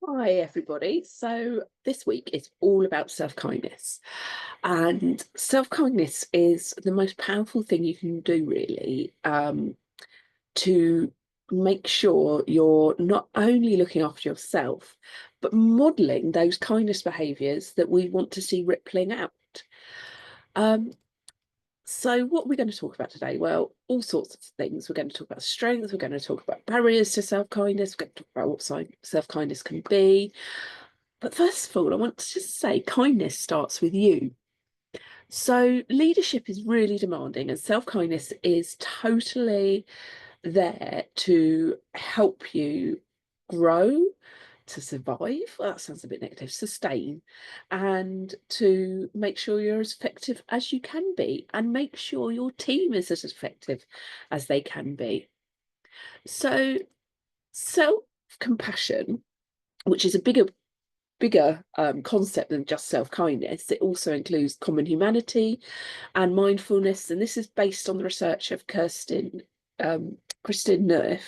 Hi, everybody. So, this week is all about self-kindness. And self-kindness is the most powerful thing you can do, really, to make sure you're not only looking after yourself, but modeling those kindness behaviors that we want to see rippling out. Um, so, what we're going to talk about today? Well, all sorts of things. We're going to talk about strengths, we're going to talk about barriers to self-kindness, we're going to talk about what self-kindness can be. But first of all, I want to just say kindness starts with you. So leadership is really demanding, and self-kindness is totally there to help you grow, to survive. Well, that sounds a bit negative, sustain, and to make sure you're as effective as you can be, and make sure your team is as effective as they can be. So self-compassion, which is a bigger concept than just self-kindness. It also includes common humanity and mindfulness, and this is based on the research of Kristin Nerf,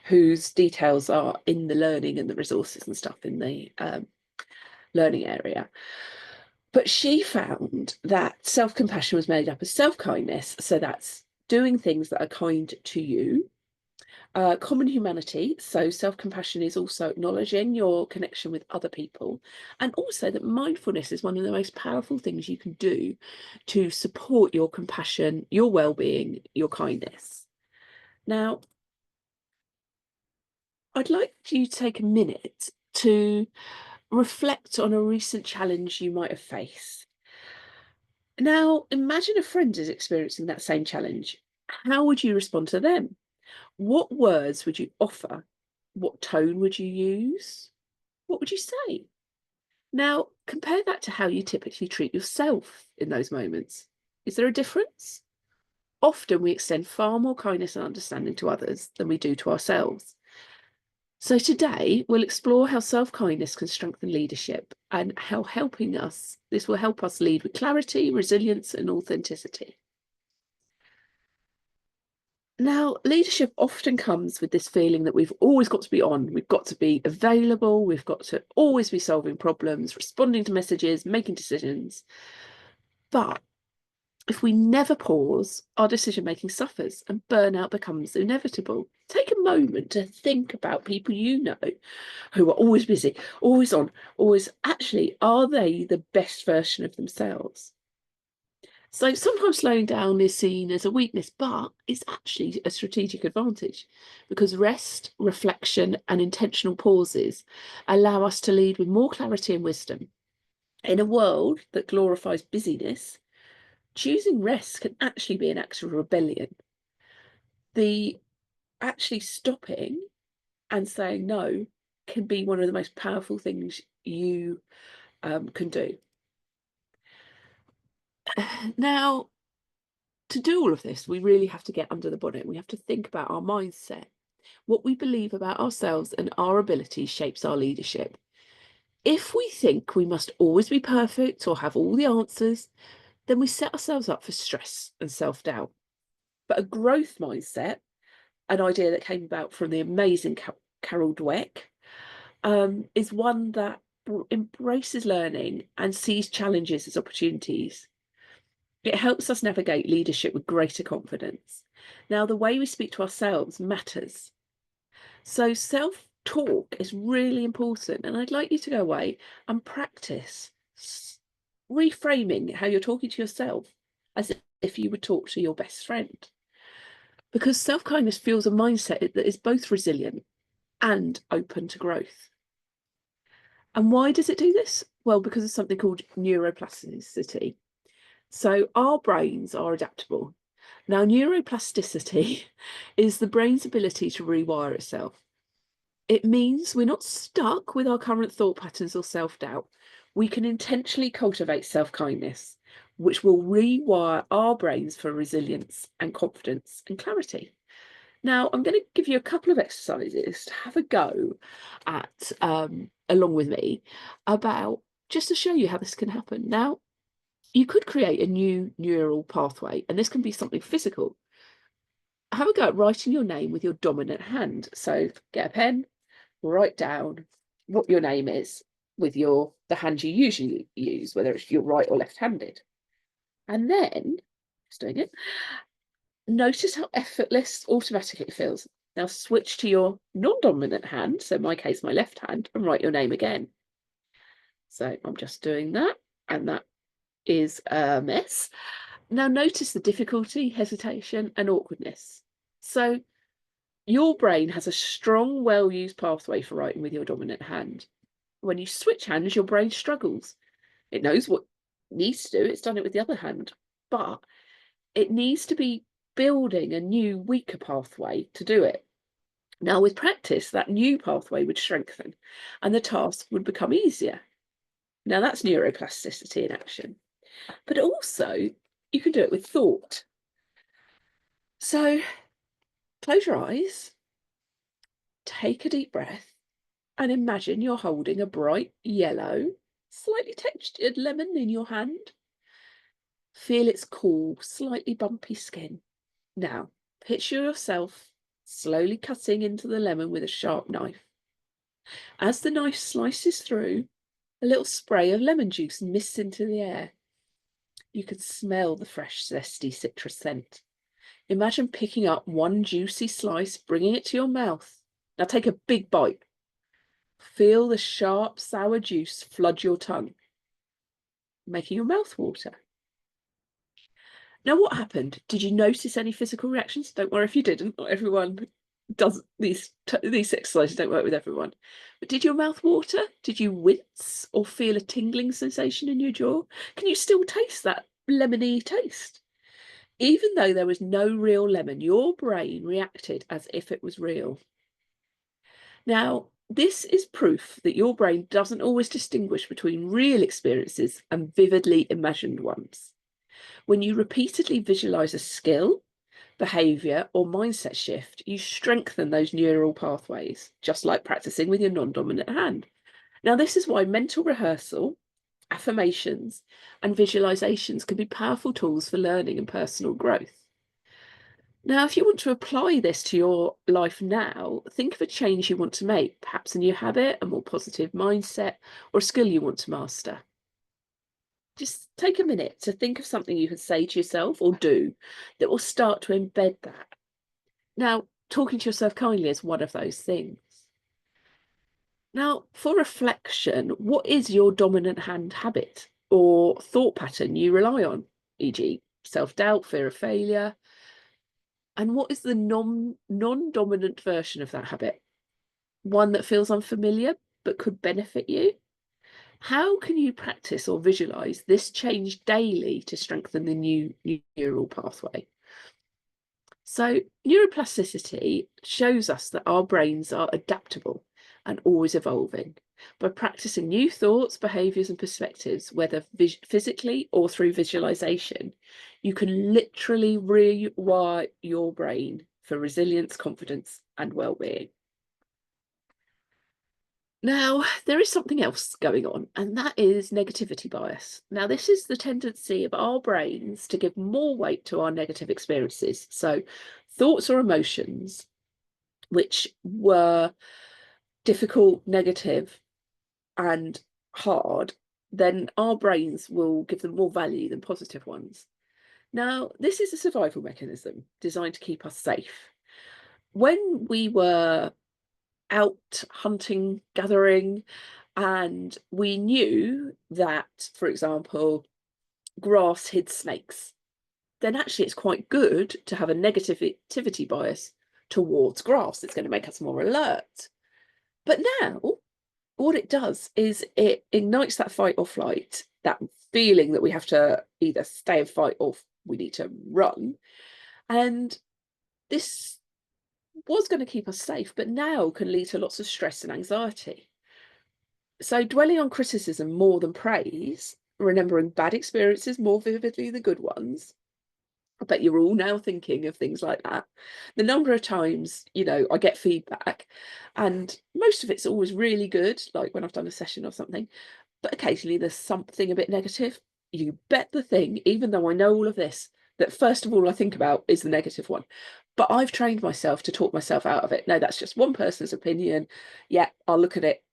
whose details are in the learning and the resources and stuff in the learning area. But she found that self-compassion was made up of self-kindness, so that's doing things that are kind to you. Common humanity, so self-compassion is also acknowledging your connection with other people, and also that mindfulness is one of the most powerful things you can do to support your compassion, your well-being, your kindness. Now, I'd like you to take a minute to reflect on a recent challenge you might have faced. Now, imagine a friend is experiencing that same challenge. How would you respond to them? What words would you offer? What tone would you use? What would you say? Now, compare that to how you typically treat yourself in those moments. Is there a difference? Often we extend far more kindness and understanding to others than we do to ourselves. So today we'll explore how self-kindness can strengthen leadership and how this will help us lead with clarity, resilience, and authenticity. Now, leadership often comes with this feeling that we've always got to be on, we've got to be available, we've got to always be solving problems, responding to messages, making decisions. But if we never pause, our decision making suffers and burnout becomes inevitable. Take a moment to think about people you know who are always busy, always on, always actually, are they the best version of themselves? So sometimes slowing down is seen as a weakness, but it's actually a strategic advantage because rest, reflection, and intentional pauses allow us to lead with more clarity and wisdom. In a world that glorifies busyness, choosing rest can actually be an act of rebellion. The actually stopping and saying no can be one of the most powerful things you can do. Now, to do all of this, we really have to get under the bonnet. We have to think about our mindset. What we believe about ourselves and our abilities shapes our leadership. If we think we must always be perfect or have all the answers, then we set ourselves up for stress and self-doubt. But a growth mindset, an idea that came about from the amazing Carol Dweck, is one that embraces learning and sees challenges as opportunities. It helps us navigate leadership with greater confidence. Now, the way we speak to ourselves matters. So, self talk is really important. And I'd like you to go away and practice reframing how you're talking to yourself as if you would talk to your best friend. Because self kindness fuels a mindset that is both resilient and open to growth. And why does it do this? Well, because of something called neuroplasticity. So our brains are adaptable. Now, neuroplasticity is the brain's ability to rewire itself. It means we're not stuck with our current thought patterns or self-doubt. We can intentionally cultivate self-kindness, which will rewire our brains for resilience and confidence and clarity. Now, I'm going to give you a couple of exercises to have a go at along with me about just to show you how this can happen. Now, you could create a new neural pathway, and this can be something physical. Have a go at writing your name with your dominant hand. So get a pen, write down what your name is with the hand you usually use, whether it's your right or left-handed. And then, just doing it, notice how effortless automatically it feels. Now switch to your non-dominant hand, so in my case, my left hand, and write your name again. So I'm just doing that, and that is a mess. Now notice the difficulty, hesitation, and awkwardness. So your brain has a strong, well-used pathway for writing with your dominant hand. When you switch hands, your brain struggles. It knows what it needs to do, it's done it with the other hand, but it needs to be building a new, weaker pathway to do it. Now, with practice, that new pathway would strengthen and the task would become easier. Now, that's neuroplasticity in action. But also, you can do it with thought. So, close your eyes, take a deep breath, and imagine you're holding a bright yellow, slightly textured lemon in your hand. Feel its cool, slightly bumpy skin. Now, picture yourself slowly cutting into the lemon with a sharp knife. As the knife slices through, a little spray of lemon juice mists into the air. You can smell the fresh, zesty citrus scent. Imagine picking up one juicy slice, bringing it to your mouth. Now take a big bite. Feel the sharp, sour juice flood your tongue, making your mouth water. Now, what happened? Did you notice any physical reactions? Don't worry if you didn't. Not everyone does these exercises. Don't work with everyone. But did your mouth water? Did you wince or feel a tingling sensation in your jaw? Can you still taste that lemony taste? Even though there was no real lemon, your brain reacted as if it was real. Now, this is proof that your brain doesn't always distinguish between real experiences and vividly imagined ones. When you repeatedly visualize a skill, behavior, or mindset shift, you strengthen those neural pathways, just like practicing with your non-dominant hand. Now, this is why mental rehearsal, affirmations, and visualizations can be powerful tools for learning and personal growth. Now, if you want to apply this to your life now, think of a change you want to make, perhaps a new habit, a more positive mindset, or a skill you want to master. Just take a minute to think of something you can say to yourself or do that will start to embed that. Now, talking to yourself kindly is one of those things. Now, for reflection, what is your dominant hand habit or thought pattern you rely on, e.g., self-doubt, fear of failure? And what is the non-dominant version of that habit? One that feels unfamiliar but could benefit you? How can you practice or visualize this change daily to strengthen the new neural pathway? So, neuroplasticity shows us that our brains are adaptable and always evolving. By practicing new thoughts, behaviors, and perspectives, whether physically or through visualization, you can literally rewire your brain for resilience, confidence, and well-being. Now, there is something else going on, and that is negativity bias. Now, this is the tendency of our brains to give more weight to our negative experiences. So, thoughts or emotions which were difficult, negative, and hard, then our brains will give them more value than positive ones. Now, this is a survival mechanism designed to keep us safe. When we were out hunting, gathering, and we knew that, for example, grass hid snakes, then actually it's quite good to have a negativity bias towards grass. It's going to make us more alert. But now, what it does is it ignites that fight or flight, that feeling that we have to either stay and fight or we need to run. And this was going to keep us safe, but now can lead to lots of stress and anxiety. So dwelling on criticism more than praise, remembering bad experiences more vividly than good ones. I bet you're all now thinking of things like that. The number of times, I get feedback, and most of it's always really good, like when I've done a session or something, but occasionally there's something a bit negative. You bet the thing, even though I know all of this, that first of all I think about is the negative one. But I've trained myself to talk myself out of it. No, that's just one person's opinion. Yeah, I'll look at it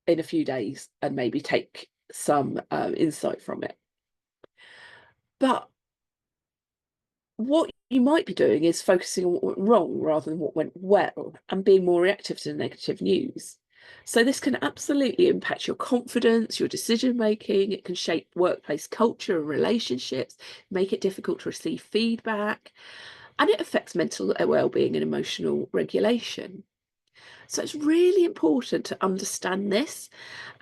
in a few days and maybe take some insight from it. But what you might be doing is focusing on what went wrong rather than what went well and being more reactive to negative news. So this can absolutely impact your confidence, your decision making. It can shape workplace culture and relationships, make it difficult to receive feedback, and it affects mental well-being and emotional regulation. So it's really important to understand this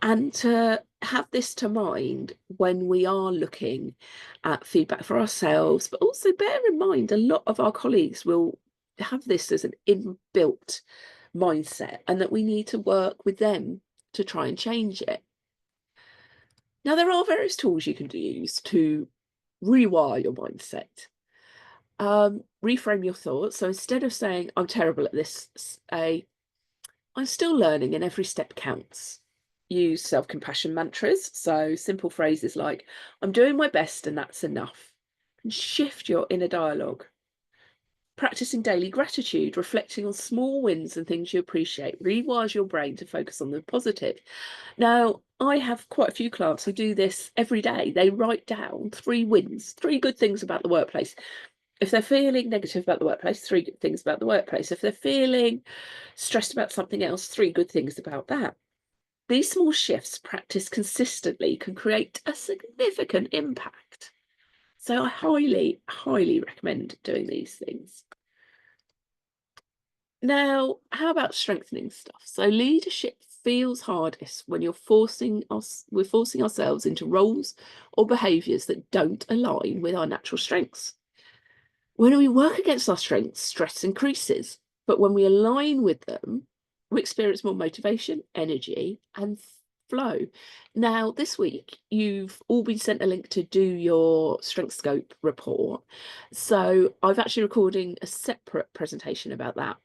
and to have this to mind when we are looking at feedback for ourselves, but also bear in mind a lot of our colleagues will have this as an inbuilt mindset and that we need to work with them to try and change it. Now, there are various tools you can use to rewire your mindset. Reframe your thoughts. So instead of saying, I'm terrible at this, say, I'm still learning and every step counts. Use self-compassion mantras. So simple phrases like, I'm doing my best and that's enough. And shift your inner dialogue. Practicing daily gratitude, reflecting on small wins and things you appreciate, rewires your brain to focus on the positive. Now, I have quite a few clients who do this every day. They write down 3 wins, 3 good things about the workplace. If they're feeling negative about the workplace, 3 good things about the workplace. If they're feeling stressed about something else, 3 good things about that. These small shifts practiced consistently can create a significant impact. So I highly, highly recommend doing these things. Now, how about strengthening stuff? So leadership feels hardest when we're forcing ourselves into roles or behaviours that don't align with our natural strengths. When we work against our strengths, stress increases, but when we align with them, we experience more motivation, energy, and flow. Now, this week, you've all been sent a link to do your Strength Scope report. So I've actually recording a separate presentation about that.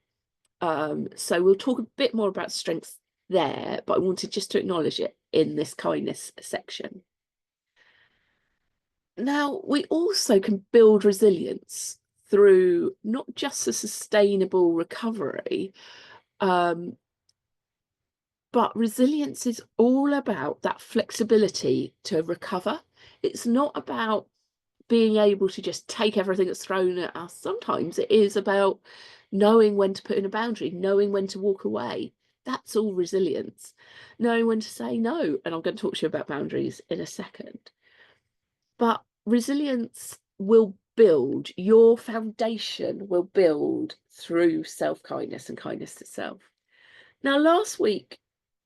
So we'll talk a bit more about strengths there, but I wanted just to acknowledge it in this kindness section. Now, we also can build resilience through not just a sustainable recovery, but resilience is all about that flexibility to recover. It's not about being able to just take everything that's thrown at us. Sometimes it is about knowing when to put in a boundary, knowing when to walk away. That's all resilience. Knowing when to say no. And I'm going to talk to you about boundaries in a second. But resilience will build, your foundation will build through self-kindness and kindness to self. Now, last week,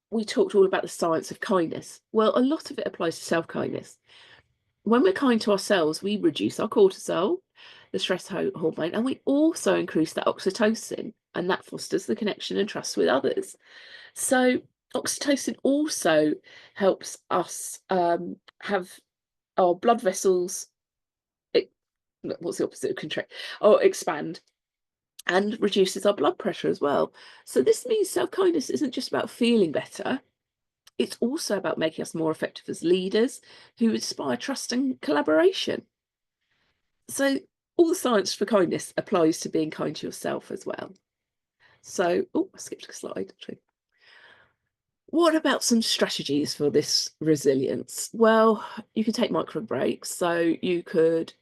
we talked all about the science of kindness. Well, a lot of it applies to self-kindness. When we're kind to ourselves, we reduce our cortisol, the stress hormone, and we also increase that oxytocin, and that fosters the connection and trust with others. So oxytocin also helps us have our blood vessels, what's the opposite of contract? Oh, expand, and reduces our blood pressure as well. So this means self-kindness isn't just about feeling better. It's also about making us more effective as leaders who inspire trust and collaboration. So all the science for kindness applies to being kind to yourself as well. So, oh, I skipped a slide. Actually. What about some strategies for this resilience? Well, you can take micro breaks. So you could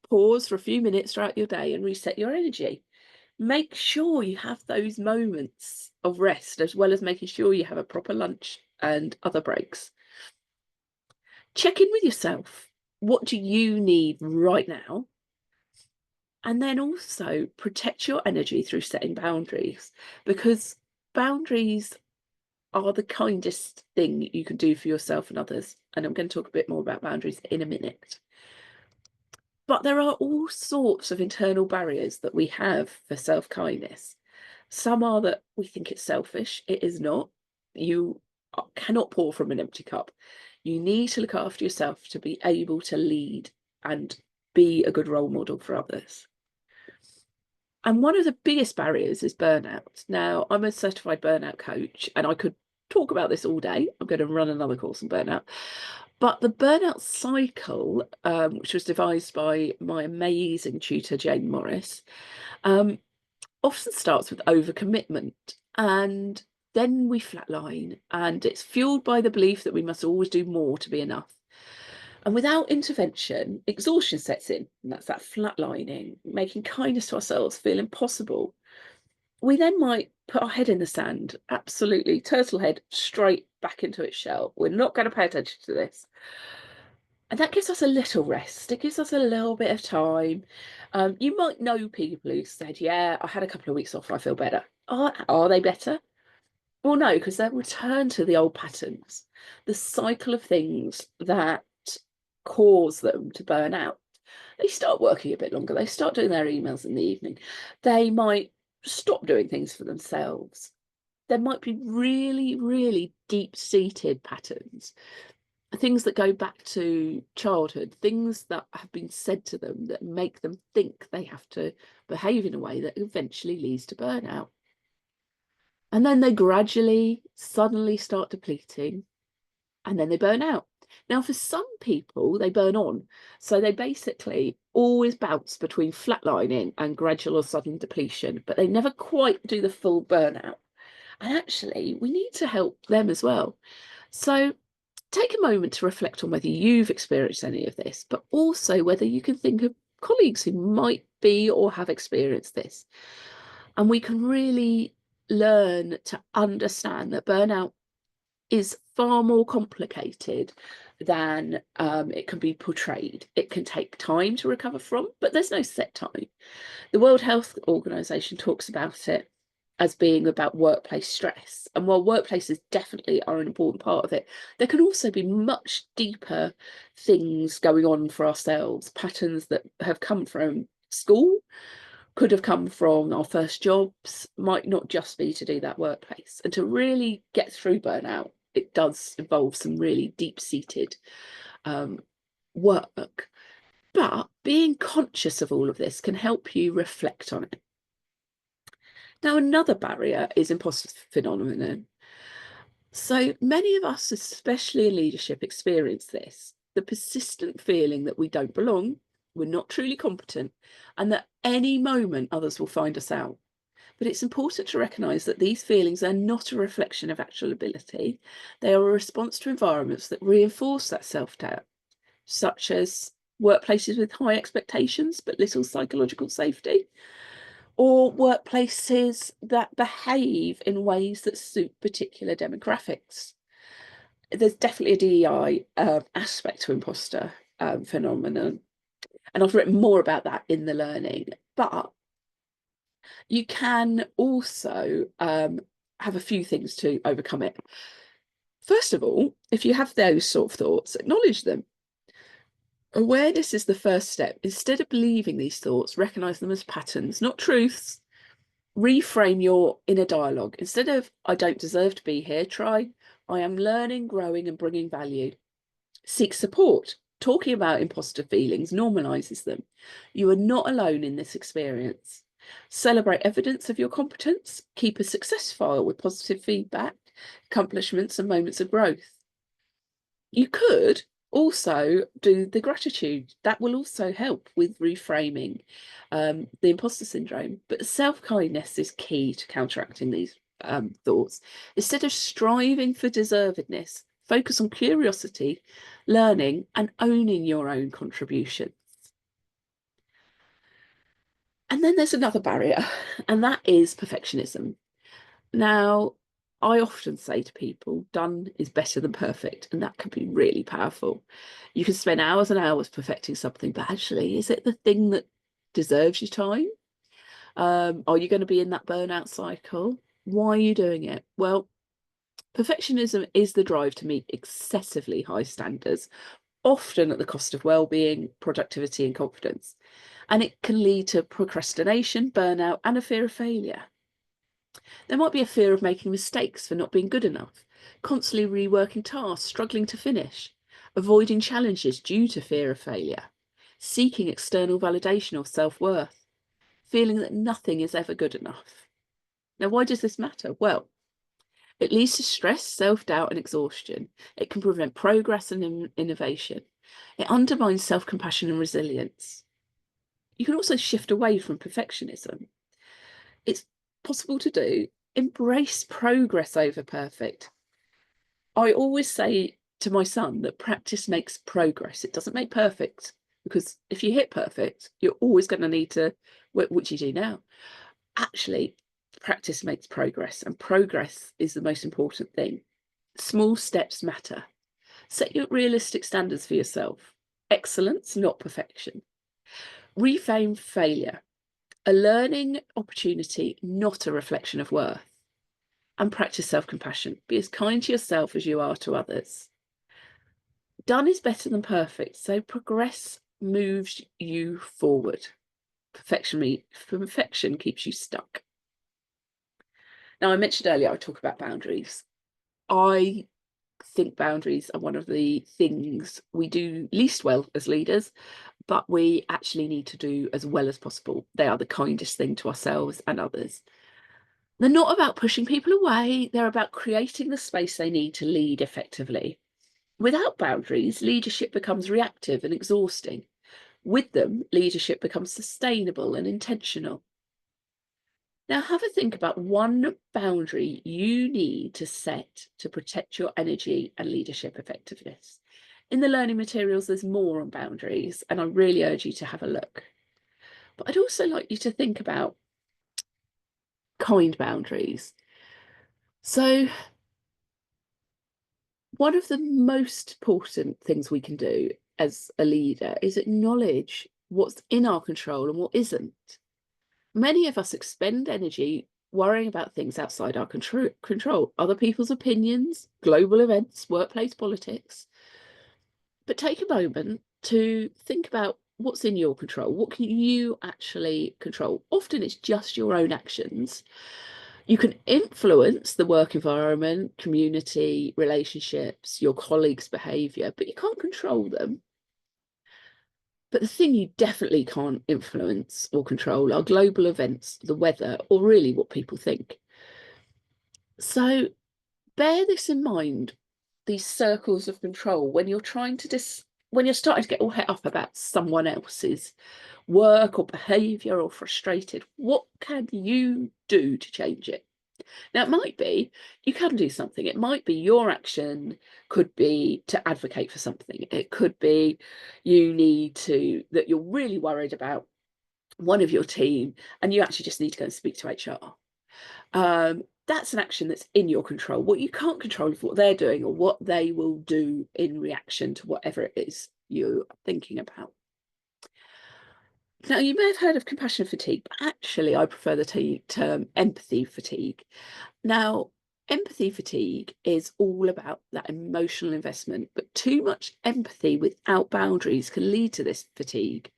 pause for a few minutes throughout your day and reset your energy. Make sure you have those moments of rest, as well as making sure you have a proper lunch and other breaks. Check in with yourself. What do you need right now? And then also protect your energy through setting boundaries, because boundaries are the kindest thing you can do for yourself and others. And I'm going to talk a bit more about boundaries in a minute. But there are all sorts of internal barriers that we have for self-kindness. Some are that we think it's selfish. It is not. You cannot pour from an empty cup. You need to look after yourself to be able to lead and be a good role model for others. And one of the biggest barriers is burnout. Now, I'm a certified burnout coach, and I could talk about this all day. I'm going to run another course on burnout. But the burnout cycle, which was devised by my amazing tutor, Jane Morris, often starts with overcommitment. And then we flatline, and it's fueled by the belief that we must always do more to be enough. And without intervention, exhaustion sets in, and that's that flatlining, making kindness to ourselves feel impossible. We then might put our head in the sand, absolutely, turtle head straight back into its shell. We're not going to pay attention to this. And that gives us a little rest. It gives us a little bit of time. You might know people who said, yeah, I had a couple of weeks off, I feel better. Are they better? Well, no, because they'll return to the old patterns, the cycle of things that cause them to burn out. They start working a bit longer. They start doing their emails in the evening. They might stop doing things for themselves. There might be really, really deep-seated patterns, things that go back to childhood, things that have been said to them that make them think they have to behave in a way that eventually leads to burnout. And then they gradually, suddenly start depleting, and then they burn out. Now, for some people, they burn on. So they basically always bounce between flatlining and gradual or sudden depletion, but they never quite do the full burnout. And actually, we need to help them as well. So take a moment to reflect on whether you've experienced any of this, but also whether you can think of colleagues who might be or have experienced this. And we can really learn to understand that burnout is far more complicated than it can be portrayed. It can take time to recover from, but there's no set time. The World Health Organization talks about it as being about workplace stress. And while workplaces definitely are an important part of it, there can also be much deeper things going on for ourselves, patterns that have come from school, could have come from our first jobs, might not just be to do that workplace. And to really get through burnout, it does involve some really deep-seated work. But being conscious of all of this can help you reflect on it. Now, another barrier is imposter phenomenon. So many of us, especially in leadership, experience this, the persistent feeling that we don't belong, we're not truly competent, and that any moment others will find us out. But it's important to recognise that these feelings are not a reflection of actual ability. They are a response to environments that reinforce that self-doubt, such as workplaces with high expectations but little psychological safety, or workplaces that behave in ways that suit particular demographics. There's definitely a DEI aspect to imposter phenomenon, and I've written more about that in the learning. But you can also have a few things to overcome it. First of all, if you have those sort of thoughts, acknowledge them. Awareness is the first step. Instead of believing these thoughts, recognise them as patterns, not truths. Reframe your inner dialogue. Instead of, I don't deserve to be here, try, I am learning, growing, and bringing value. Seek support. Talking about imposter feelings normalises them. You are not alone in this experience. Celebrate evidence of your competence. Keep a success file with positive feedback, accomplishments, and moments of growth. You could also do the gratitude. That will also help with reframing the imposter syndrome. But self-kindness is key to counteracting these thoughts. Instead of striving for deservedness, focus on curiosity, learning, and owning your own contributions. And then there's another barrier, and that is perfectionism. Now, I often say to people, done is better than perfect, and that can be really powerful. You can spend hours and hours perfecting something, but actually, is it the thing that deserves your time? Are you going to be in that burnout cycle? Why are you doing it? Well, perfectionism is the drive to meet excessively high standards, often at the cost of well-being, productivity, and confidence. And it can lead to procrastination, burnout, and a fear of failure. There might be a fear of making mistakes for not being good enough, constantly reworking tasks, struggling to finish, avoiding challenges due to fear of failure, seeking external validation or self-worth, feeling that nothing is ever good enough. Now, why does this matter? Well, it leads to stress, self-doubt, and exhaustion. It can prevent progress and innovation. It undermines self-compassion and resilience. You can also shift away from perfectionism. It's possible to do, Embrace progress over perfect. I always say to my son that practice makes progress. It doesn't make perfect, because if you hit perfect, you're always going to need to, which you do now. Actually, practice makes progress, and progress is the most important thing. Small steps matter. Set your realistic standards for yourself. Excellence, not perfection. Reframe failure. A learning opportunity, not a reflection of worth. And practice self-compassion. Be as kind to yourself as you are to others. Done is better than perfect, so progress moves you forward. Perfection keeps you stuck. Now, I mentioned earlier I talk about boundaries. I think boundaries are one of the things we do least well as leaders, but we actually need to do as well as possible. They are the kindest thing to ourselves and others. They're not about pushing people away, they're about creating the space they need to lead effectively. Without boundaries, leadership becomes reactive and exhausting. With them, leadership becomes sustainable and intentional. Now, have a think about one boundary you need to set to protect your energy and leadership effectiveness. In the learning materials, there's more on boundaries, and I really urge you to have a look. But I'd also like you to think about kind boundaries. So, one of the most important things we can do as a leader is acknowledge what's in our control and what isn't. Many of us expend energy worrying about things outside our control, other people's opinions, global events, workplace politics. But take a moment to think about what's in your control. What can you actually control? Often it's just your own actions. You can influence the work environment, community, relationships, your colleagues' behaviour, but you can't control them. But the thing you definitely can't influence or control are global events, the weather, or really what people think. So bear this in mind, these circles of control, when you're trying to when you're starting to get all het up about someone else's work or behaviour or frustrated, what can you do to change it? Now, it might be you can do something. It might be your action could be to advocate for something. It could be that you're really worried about one of your team and you actually just need to go and speak to HR. That's an action that's in your control. What you can't control is what they're doing or what they will do in reaction to whatever it is you're thinking about. Now, you may have heard of compassion fatigue, but actually I prefer the term empathy fatigue. Now, empathy fatigue is all about that emotional investment, but too much empathy without boundaries can lead to this fatigue.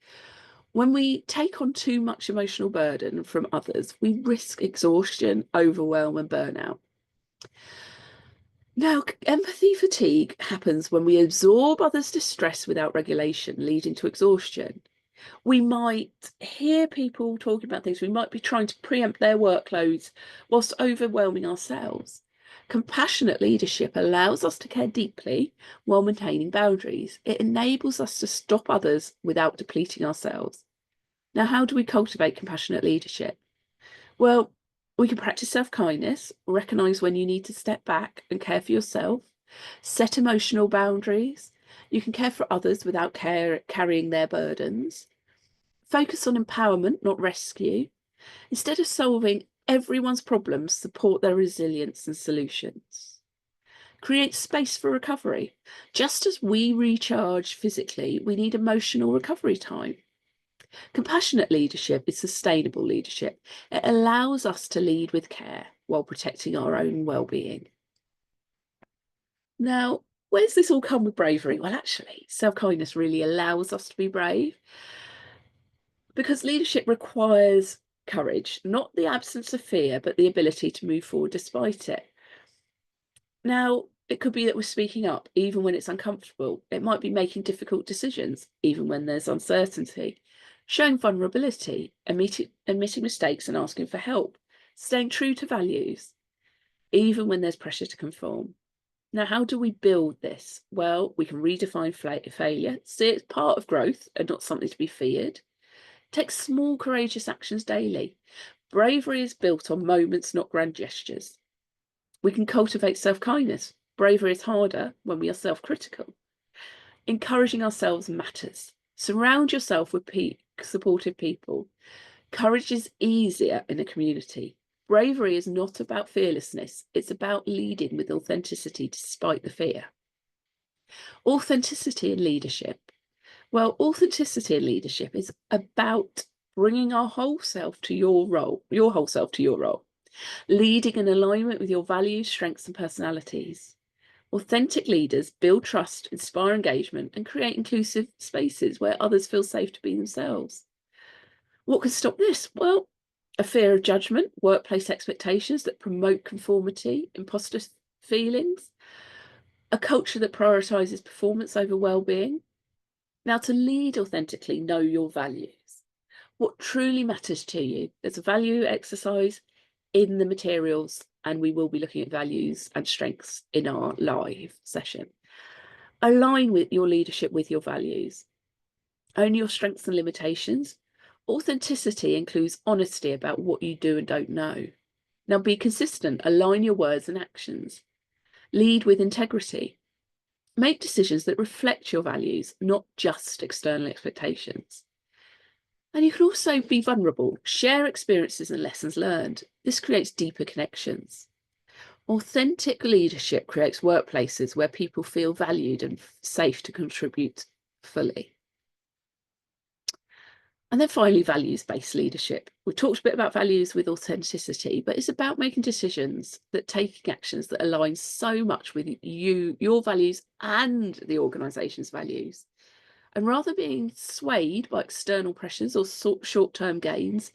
When we take on too much emotional burden from others, we risk exhaustion, overwhelm, and burnout. Now, empathy fatigue happens when we absorb others' distress without regulation, leading to exhaustion. We might hear people talking about things. We might be trying to preempt their workloads whilst overwhelming ourselves. Compassionate leadership allows us to care deeply while maintaining boundaries. It enables us to stop others without depleting ourselves. Now, how do we cultivate compassionate leadership? Well, we can practice self-kindness, recognise when you need to step back and care for yourself, set emotional boundaries. You can care for others without carrying their burdens. Focus on empowerment, not rescue. Instead of solving everyone's problems, support their resilience and solutions. Create space for recovery. Just as we recharge physically, we need emotional recovery time. Compassionate leadership is sustainable leadership. It allows us to lead with care while protecting our own well-being. Now, where's this all come with bravery? Well, actually, self-kindness really allows us to be brave, because leadership requires courage, not the absence of fear, but the ability to move forward despite it. Now, it could be that we're speaking up even when it's uncomfortable. It might be making difficult decisions even when there's uncertainty, showing vulnerability, admitting mistakes and asking for help, staying true to values, even when there's pressure to conform. Now, how do we build this? Well, we can redefine failure, see it's part of growth and not something to be feared. Take small, courageous actions daily. Bravery is built on moments, not grand gestures. We can cultivate self-kindness. Bravery is harder when we are self-critical. Encouraging ourselves matters. Surround yourself with supportive people. Courage is easier in a community. Bravery is not about fearlessness. It's about leading with authenticity despite the fear. Authenticity in leadership. Well, authenticity in leadership is about bringing our whole self to your role, your whole self to your role, leading in alignment with your values, strengths, and personalities. Authentic leaders build trust, inspire engagement, and create inclusive spaces where others feel safe to be themselves. What can stop this? Well, a fear of judgment, workplace expectations that promote conformity, imposter feelings, a culture that prioritizes performance over well-being. Now, to lead authentically, know your values. What truly matters to you. There's a value exercise in the materials, and we will be looking at values and strengths in our live session. Align with your leadership with your values. Own your strengths and limitations. Authenticity includes honesty about what you do and don't know. Now, be consistent. Align your words and actions. Lead with integrity. Make decisions that reflect your values, not just external expectations. And you can also be vulnerable, share experiences and lessons learned. This creates deeper connections. Authentic leadership creates workplaces where people feel valued and safe to contribute fully. And then finally, values-based leadership. We talked a bit about values with authenticity, but it's about making decisions, that taking actions that align so much with you, your values and the organisation's values. And rather being swayed by external pressures or short-term gains,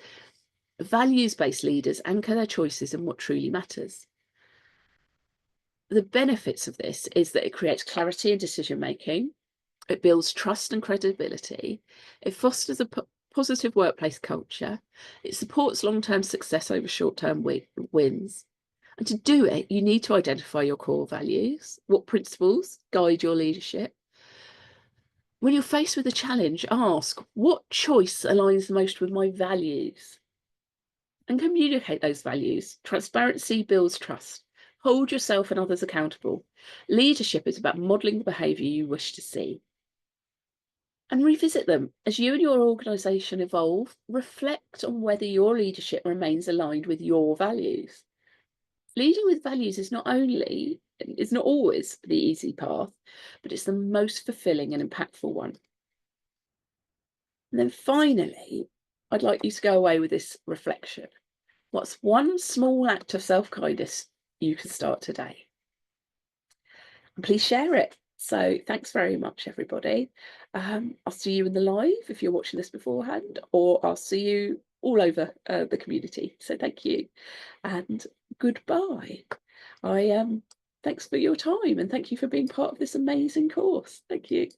values-based leaders anchor their choices in what truly matters. The benefits of this is that it creates clarity in decision-making, it builds trust and credibility, it fosters a positive workplace culture, it supports long-term success over short-term wins. And to do it, you need to identify your core values, what principles guide your leadership. When you're faced with a challenge, ask, what choice aligns most with my values? And communicate those values. Transparency builds trust. Hold yourself and others accountable. Leadership is about modelling the behaviour you wish to see. And revisit them. As you and your organisation evolve, reflect on whether your leadership remains aligned with your values. Leading with values is not always the easy path, but it's the most fulfilling and impactful one. And then finally, I'd like you to go away with this reflection. What's one small act of self-kindness you can start today? And please share it. So thanks very much, everybody. I'll see you in the live if you're watching this beforehand, or I'll see you all over the community. So thank you and goodbye. Thanks for your time and thank you for being part of this amazing course. Thank you.